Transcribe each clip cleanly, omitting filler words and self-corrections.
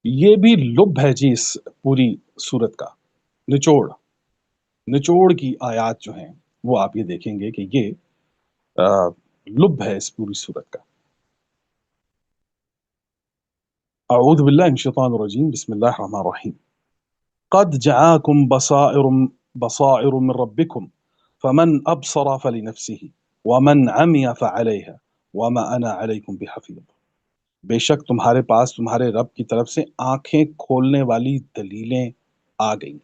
یہ بھی لب ہے جی اس پوری صورت کا، نچوڑ نچوڑ کی آیات جو ہیں وہ آپ یہ دیکھیں گے کہ یہ لب ہے اس پوری صورت کا۔ اعوذ باللہ من الشیطان الرجیم، بسم اللہ الرحمن الرحیم۔ قد جعاکم بصائر من ربکم فمن ابصر فلنفسه ومن عمی فعلیہا وما انا علیکم بحفیظ۔ بے شک تمہارے پاس تمہارے رب کی طرف سے آنکھیں کھولنے والی دلیلیں آ گئیں،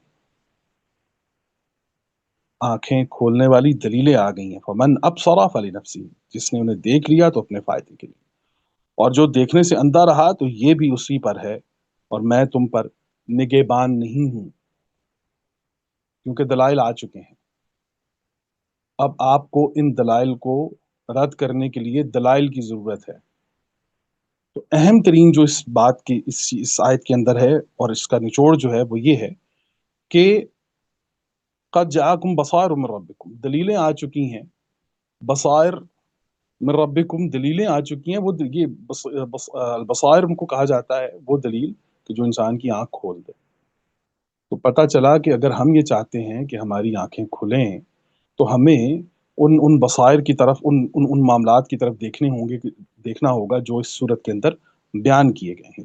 آنکھیں کھولنے والی دلیلیں آ گئی ہیں۔ فمن ابصر فلنفسہ، جس نے انہیں دیکھ لیا تو اپنے فائدے کے لیے، اور جو دیکھنے سے اندھا رہا تو یہ بھی اسی پر ہے، اور میں تم پر نگہبان نہیں ہوں، کیونکہ دلائل آ چکے ہیں۔ اب آپ کو ان دلائل کو رد کرنے کے لیے دلائل کی ضرورت ہے۔ تو اہم ترین جو اس بات کی اس آیت کے اندر ہے اور اس کا نچوڑ جو ہے وہ یہ ہے کہ قد جاءکم بصائر من ربکم، دلیلیں آ چکی ہیں، بصائر من ربکم، دلیلیں آ چکی ہیں۔ وہ یہ البصائر ان کو کہا جاتا ہے، وہ دلیل کہ جو انسان کی آنکھ کھول دے۔ تو پتہ چلا کہ اگر ہم یہ چاہتے ہیں کہ ہماری آنکھیں کھلیں تو ہمیں ان بصائر کی طرف، ان معاملات کی طرف دیکھنا ہوگا جو اس صورت کے اندر بیان کیے گئے ہیں۔